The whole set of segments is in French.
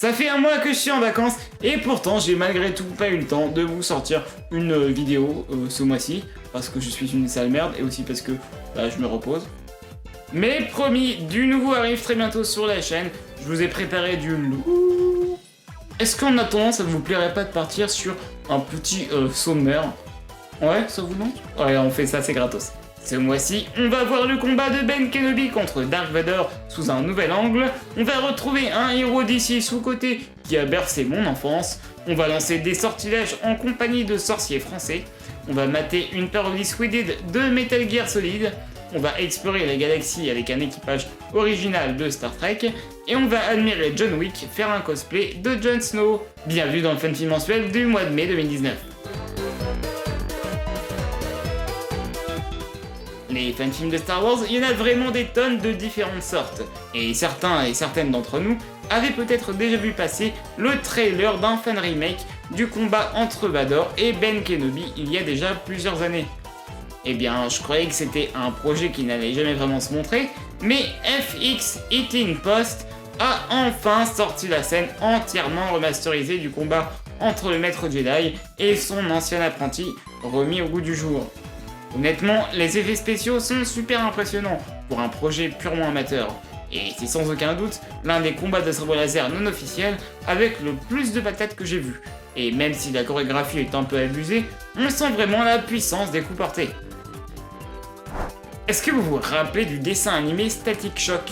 Ça fait un mois que je suis en vacances et pourtant j'ai malgré tout pas eu le temps de vous sortir une vidéo ce mois-ci parce que je suis une sale merde et aussi parce que je me repose. Mais promis, du nouveau arrive très bientôt sur la chaîne, je vous ai préparé du lourd. Est-ce qu'en attendant ça vous plairait pas de partir sur un petit sommaire? Ouais, ça vous tente? Ouais, on fait ça, c'est gratos. Ce mois-ci, on va voir le combat de Ben Kenobi contre Dark Vader sous un nouvel angle, on va retrouver un héros d'ici sous-côté qui a bercé mon enfance, on va lancer des sortilèges en compagnie de sorciers français, on va mater une parodie Sweded de Metal Gear Solid, on va explorer la galaxie avec un équipage original de Star Trek, et on va admirer John Wick faire un cosplay de Jon Snow. Bienvenue dans le Funfilm mensuel du mois de mai 2019. Les fanfilms de Star Wars, il y en a vraiment des tonnes de différentes sortes, et certains et certaines d'entre nous avaient peut-être déjà vu passer le trailer d'un fan remake du combat entre Vador et Ben Kenobi il y a déjà plusieurs années. Eh bien, je croyais que c'était un projet qui n'allait jamais vraiment se montrer, mais FX Eating Post a enfin sorti la scène entièrement remasterisée du combat entre le maître Jedi et son ancien apprenti, remis au goût du jour. Honnêtement, les effets spéciaux sont super impressionnants pour un projet purement amateur, et c'est sans aucun doute l'un des combats de sabre laser non officiels avec le plus de patates que j'ai vu, et même si la chorégraphie est un peu abusée, on sent vraiment la puissance des coups portés. Est-ce que vous vous rappelez du dessin animé Static Shock?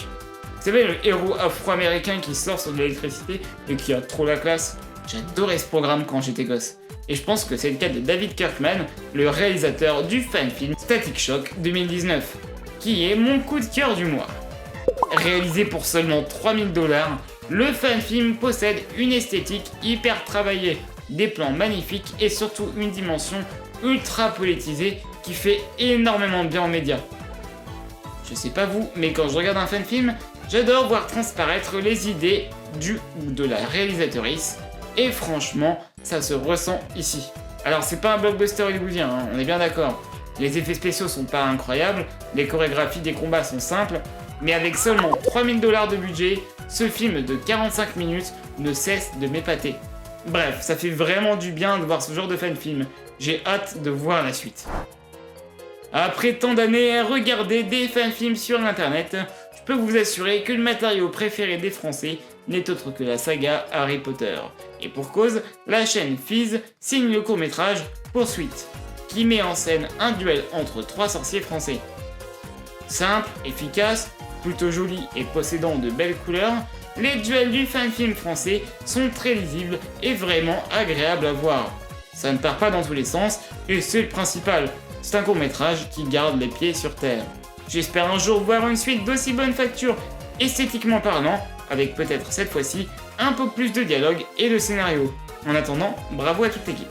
Vous savez, le héros afro-américain qui sort sur de l'électricité et qui a trop la classe? J'adorais ce programme quand j'étais gosse. Et je pense que c'est le cas de David Kirkman, le réalisateur du fan-film Static Shock 2019, qui est mon coup de cœur du mois. Réalisé pour seulement 3000 $, le fan-film possède une esthétique hyper travaillée, des plans magnifiques et surtout une dimension ultra politisée qui fait énormément de bien aux médias. Je sais pas vous, mais quand je regarde un fan-film, j'adore voir transparaître les idées du ou de la réalisatrice, et franchement, ça se ressent ici. Alors c'est pas un blockbuster hollywoodien, hein, on est bien d'accord. Les effets spéciaux sont pas incroyables, les chorégraphies des combats sont simples, mais avec seulement 3000 $ de budget, ce film de 45 minutes ne cesse de m'épater. Bref, ça fait vraiment du bien de voir ce genre de fan-film. J'ai hâte de voir la suite. Après tant d'années à regarder des fan-films sur internet, je peux vous assurer que le matériau préféré des Français n'est autre que la saga Harry Potter. Et pour cause, la chaîne Fizz signe le court-métrage Poursuite, qui met en scène un duel entre 3 sorciers français. Simple, efficace, plutôt joli et possédant de belles couleurs, les duels du fan-film français sont très lisibles et vraiment agréables à voir. Ça ne part pas dans tous les sens, et c'est le principal, c'est un court-métrage qui garde les pieds sur terre. J'espère un jour voir une suite d'aussi bonne facture, esthétiquement parlant, avec peut-être cette fois-ci un peu plus de dialogue et de scénario. En attendant, bravo à toute l'équipe.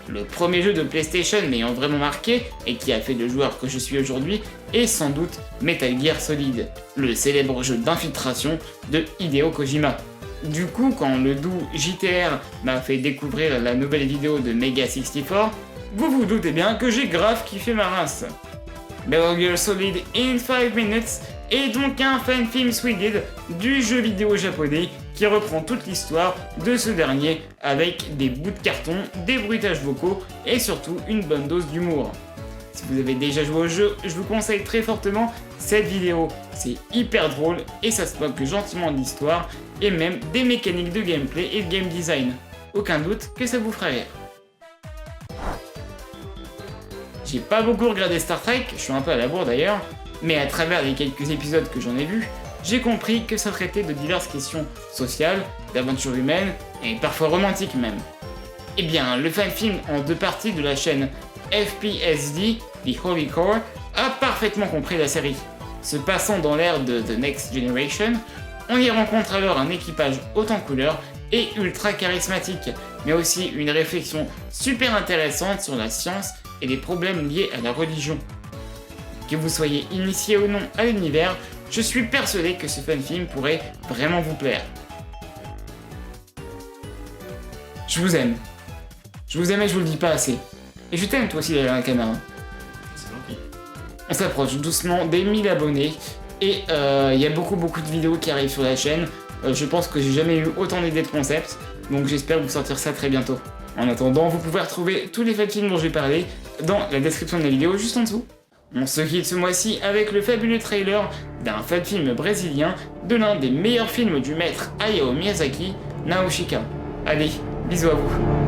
Le premier jeu de PlayStation m'ayant vraiment marqué, et qui a fait le joueur que je suis aujourd'hui, est sans doute Metal Gear Solid, le célèbre jeu d'infiltration de Hideo Kojima. Du coup, quand le doux JTR m'a fait découvrir la nouvelle vidéo de Mega64, vous vous doutez bien que j'ai grave kiffé ma race. Metal Gear Solid in 5 Minutes est donc un fan-film Sweded du jeu vidéo japonais qui reprend toute l'histoire de ce dernier avec des bouts de carton, des bruitages vocaux et surtout une bonne dose d'humour. Si vous avez déjà joué au jeu, je vous conseille très fortement cette vidéo. C'est hyper drôle et ça se moque gentiment de l'histoire et même des mécaniques de gameplay et de game design. Aucun doute que ça vous fera rire. J'ai pas beaucoup regardé Star Trek, je suis un peu à la bourre d'ailleurs, mais à travers les quelques épisodes que j'en ai vus, j'ai compris que ça traitait de diverses questions sociales, d'aventures humaines et parfois romantiques même. Eh bien, le fan-film en 2 parties de la chaîne FPSD, The Holy Core, a parfaitement compris la série. Se passant dans l'ère de The Next Generation, on y rencontre alors un équipage haut en couleurs et ultra charismatique, mais aussi une réflexion super intéressante sur la science et les problèmes liés à la religion. Que vous soyez initié ou non à l'univers, je suis persuadé que ce fan-film pourrait vraiment vous plaire. Je vous aime. Je vous aime et je vous le dis pas assez. Et je t'aime toi aussi derrière la caméra. C'est gentil. On s'approche doucement des 1000 abonnés et il y a beaucoup de vidéos qui arrivent sur la chaîne. Je pense que j'ai jamais eu autant d'idées de concept, donc j'espère vous sortir ça très bientôt. En attendant, vous pouvez retrouver tous les faits de films dont j'ai parlé dans la description de la vidéo juste en dessous. On se quitte ce mois-ci avec le fabuleux trailer d'un fan film brésilien de l'un des meilleurs films du maître Hayao Miyazaki, Nausicaa. Allez, bisous à vous.